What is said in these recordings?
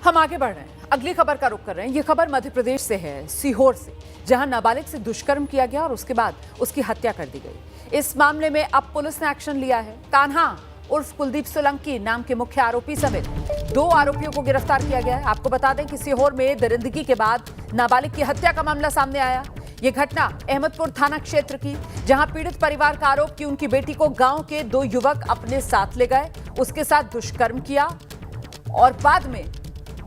हम आगे बढ़ रहे हैं, अगली खबर का रुख कर रहे हैं। ये खबर मध्य प्रदेश से है, सीहोर से, जहां नाबालिग से दुष्कर्म किया गया और उसके बाद उसकी हत्या कर दी गई। इस मामले में अब पुलिस ने एक्शन लिया है। कान्हा उर्फ कुलदीप सोलंकी नाम के मुख्य आरोपी समेत 2 आरोपियों को गिरफ्तार किया गया है। आपको बता दें कि सीहोर में दरिंदगी के बाद नाबालिग की हत्या का मामला सामने आया। यह घटना अहमदपुर थाना क्षेत्र की, जहां पीड़ित परिवार का आरोप कि उनकी बेटी को गांव के 2 युवक अपने साथ ले गए, उसके साथ दुष्कर्म किया और बाद में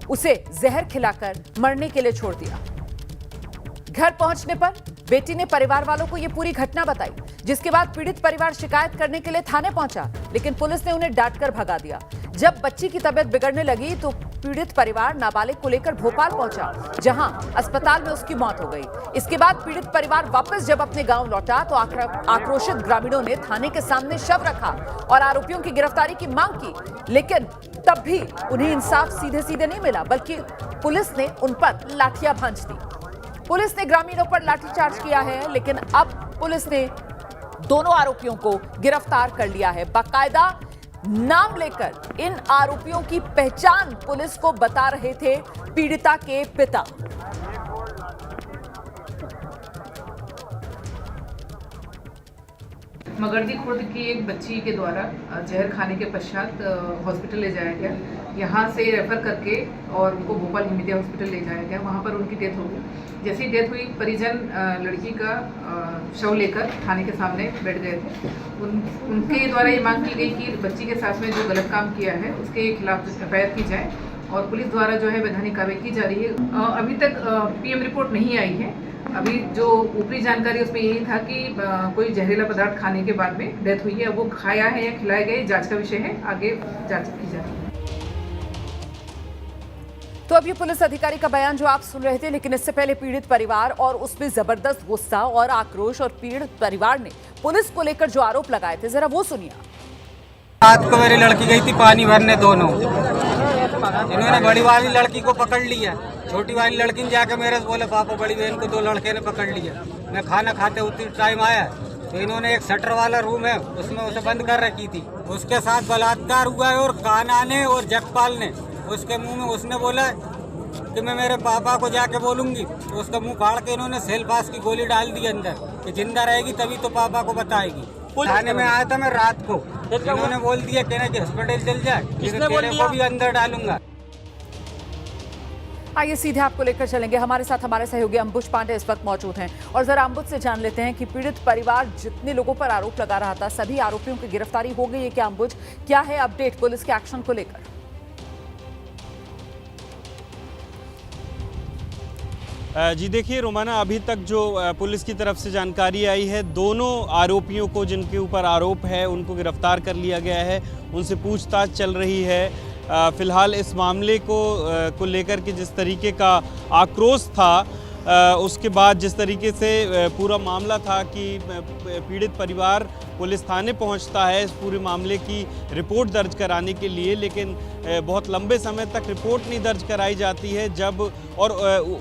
उसे जहर खिलाकर मरने के लिए छोड़ दिया। घर पहुंचने पर बेटी ने परिवार वालों को यह पूरी घटना बताई, जिसके बाद पीड़ित परिवार शिकायत करने के लिए थाने पहुंचा, लेकिन पुलिस ने उन्हें डांटकर भगा दिया। जब बच्ची की तबीयत बिगड़ने लगी तो पीड़ित परिवार नाबालिग को लेकर भोपाल पहुंचा, जहां अस्पताल में उसकी मौत हो गई। इसके बाद पीड़ित परिवार वापस जब अपने गांव लौटा तो आक्रोशित ग्रामीणों ने थाने के सामने शव रखा और आरोपियों की गिरफ्तारी की मांग की, लेकिन तब भी उन्हें इंसाफ सीधे सीधे नहीं मिला, बल्कि पुलिस ने उन पर लाठियां भांज दी। पुलिस ने ग्रामीणों पर लाठीचार्ज किया है, लेकिन अब पुलिस ने दोनों आरोपियों को गिरफ्तार कर लिया है। बाकायदा नाम लेकर इन आरोपियों की पहचान पुलिस को बता रहे थे पीड़िता के पिता। मगरदी खुर्द की एक बच्ची के द्वारा जहर खाने के पश्चात हॉस्पिटल ले जाया गया। यहाँ से रेफर करके और उनको भोपाल हिमितिया हॉस्पिटल ले जाया गया। वहाँ पर उनकी डेथ हो गई। जैसे ही डेथ हुई, परिजन लड़की का शव लेकर थाने के सामने बैठ गए थे। उनके द्वारा ये मांग की गई कि बच्ची के साथ में जो गलत काम किया है उसके खिलाफ एफआईआर की जाए और पुलिस द्वारा जो है वैधानिक कार्रवाई की जा रही है। अभी तक पीएम रिपोर्ट नहीं आई है। अभी जो ऊपरी जानकारी उसमें यही था कि कोई जहरीला पदार्थ खाने के बाद में डेथ हुई है। वो खाया है या खिलाया गया, जांच का विषय है, आगे जांच की जा रही है। तो अब ये पुलिस अधिकारी का बयान जो आप सुन रहे थे, लेकिन इससे पहले पीड़ित परिवार और उसमें जबरदस्त गुस्सा और आक्रोश, और पीड़ित परिवार ने पुलिस को लेकर जो आरोप लगाए थे, जरा वो सुनिए। रात को मेरी लड़की गई थी पानी भरने, दोनों इन्होंने बड़ी वाली लड़की को पकड़ लिया, छोटी वाली लड़की ने जाके मेरे से बोले पापा बड़ी बहन को 2 लड़के ने पकड़ लिया। मैं खाना खाते उतनी टाइम आया तो इन्होंने एक शटर वाला रूम है उसमें उसे बंद कर रखी थी। उसके साथ बलात्कार हुआ है और कान्हा ने और जगपाल ने उसके मुंह में उसने बोला कि मैं मेरे पापा को जाके बोलूंगी, तो उसका मुंह फाड़ के इन्होंने सेल पास की गोली डाल दी अंदर कि जिंदा रहेगी तभी तो पापा को बताएगी। थाने में आया था मैं रात को, इन्होंने बोल दिया कहना कि हॉस्पिटल चल जाए, तेरे को भी अंदर डालूंगा। आइए सीधे आपको लेकर चलेंगे। हमारे साथ हमारे सहयोगी अंबुज पांडे इस वक्त मौजूद हैं और जरा अंबुज से जान लेते हैं कि पीड़ित परिवार जितने लोगों पर आरोप लगा रहा था, सभी आरोपियों की गिरफ्तारी हो गई है क्या? अंबुज, क्या है अपडेट पुलिस के एक्शन को लेकर? जी देखिए रोमाना, अभी तक जो पुलिस की तरफ से जानकारी आई है, दोनों आरोपियों को जिनके ऊपर आरोप है उनको गिरफ्तार कर लिया गया है, उनसे पूछताछ चल रही है। फिलहाल इस मामले को लेकर के जिस तरीके का आक्रोश था, उसके बाद जिस तरीके से पूरा मामला था कि पीड़ित परिवार पुलिस थाने पहुंचता है इस पूरे मामले की रिपोर्ट दर्ज कराने के लिए, लेकिन बहुत लंबे समय तक रिपोर्ट नहीं दर्ज कराई जाती है। जब और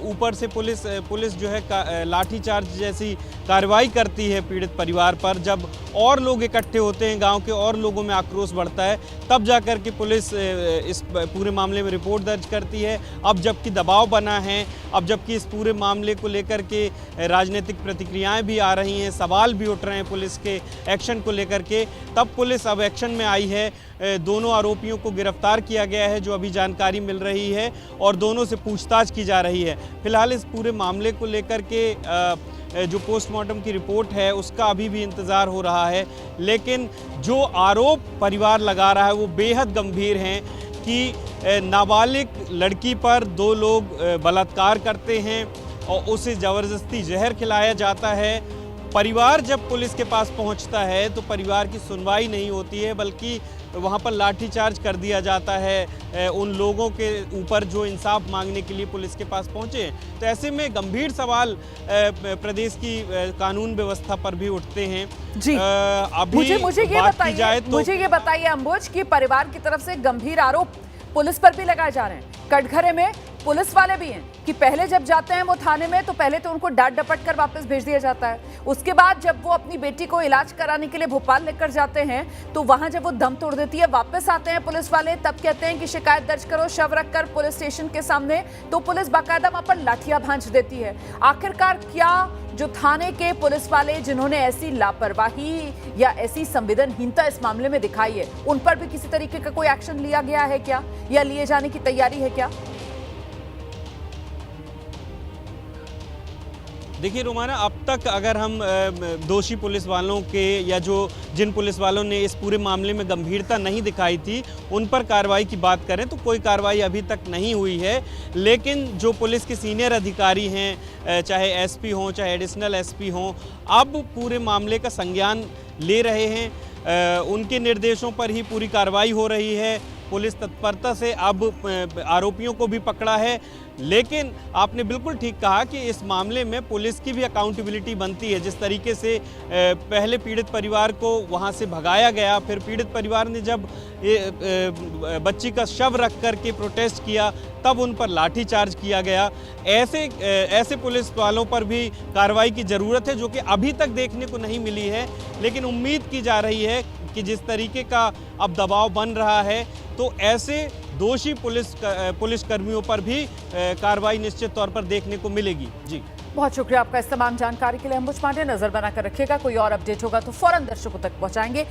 ऊपर से पुलिस जो है लाठीचार्ज जैसी कार्रवाई करती है पीड़ित परिवार पर, जब और लोग इकट्ठे होते हैं, गांव के और लोगों में आक्रोश बढ़ता है, तब जाकर के पुलिस इस पूरे मामले में रिपोर्ट दर्ज करती है। अब जबकि दबाव बना है, अब जबकि इस पूरे मामले को लेकर के राजनीतिक प्रतिक्रियाएं भी आ रही हैं, सवाल भी उठ रहे हैं पुलिस के एक्शन को लेकर के, तब पुलिस अब एक्शन में आई है। दोनों आरोपियों को गिरफ्तार किया गया है जो अभी जानकारी मिल रही है, और दोनों से पूछताछ की जा रही है। फिलहाल इस पूरे मामले को लेकर के जो पोस्टमार्टम की रिपोर्ट है उसका अभी भी इंतज़ार हो रहा है, लेकिन जो आरोप परिवार लगा रहा है वो बेहद गंभीर हैं कि नाबालिग लड़की पर 2 लोग बलात्कार करते हैं और उसे ज़बरदस्ती जहर खिलाया जाता है। परिवार जब पुलिस के पास पहुंचता है तो परिवार की सुनवाई नहीं होती है, बल्कि वहां पर लाठीचार्ज कर दिया जाता है उन लोगों के ऊपर जो इंसाफ मांगने के लिए पुलिस के पास पहुंचे। तो ऐसे में गंभीर सवाल प्रदेश की कानून व्यवस्था पर भी उठते हैं। जी अभी मुझे ये बताइए अंबुज कि परिवार की तरफ से गंभीर आरोप पुलिस पर भी लगाए जा रहे हैं। कटघरे में पुलिस वाले भी हैं कि पहले जब जाते हैं वो थाने में तो पहले तो उनको डांट डपट कर वापस भेज दिया जाता है। उसके बाद जब वो अपनी बेटी को इलाज कराने के लिए भोपाल लेकर जाते हैं तो वहां जब वो दम तोड़ देती है, वापस आते हैं पुलिस वाले, तब कहते हैं कि शिकायत दर्ज करो, शव रखकर पुलिस स्टेशन के सामने, तो पुलिस बाकायदा वहां पर लाठियां भांज देती है। आखिरकार क्या जो थाने के पुलिस वाले जिन्होंने ऐसी लापरवाही या ऐसी संवेदनहीनता इस मामले में दिखाई है, उन पर भी किसी तरीके का कोई एक्शन लिया गया है क्या, या लिए जाने की तैयारी है क्या? देखिए रोमाना, अब तक अगर हम दोषी पुलिस वालों के या जिन पुलिस वालों ने इस पूरे मामले में गंभीरता नहीं दिखाई थी उन पर कार्रवाई की बात करें तो कोई कार्रवाई अभी तक नहीं हुई है। लेकिन जो पुलिस के सीनियर अधिकारी हैं, चाहे एसपी हों चाहे एडिशनल एसपी हों, अब पूरे मामले का संज्ञान ले रहे हैं। उनके निर्देशों पर ही पूरी कार्रवाई हो रही है। पुलिस तत्परता से अब आरोपियों को भी पकड़ा है। लेकिन आपने बिल्कुल ठीक कहा कि इस मामले में पुलिस की भी अकाउंटेबिलिटी बनती है। जिस तरीके से पहले पीड़ित परिवार को वहां से भगाया गया, फिर पीड़ित परिवार ने जब बच्ची का शव रख करके प्रोटेस्ट किया तब उन पर लाठीचार्ज किया गया। ऐसे पुलिस वालों पर भी कार्रवाई की ज़रूरत है, जो कि अभी तक देखने को नहीं मिली है। लेकिन उम्मीद की जा रही है कि जिस तरीके का अब दबाव बन रहा है तो ऐसे दोषी पुलिस कर्मियों पर भी कार्रवाई निश्चित तौर पर देखने को मिलेगी। जी, बहुत शुक्रिया आपका इस तमाम जानकारी के लिए अंबुज पांडे। नजर बनाकर रखिएगा, कोई और अपडेट होगा तो फौरन दर्शकों तक पहुंचाएंगे।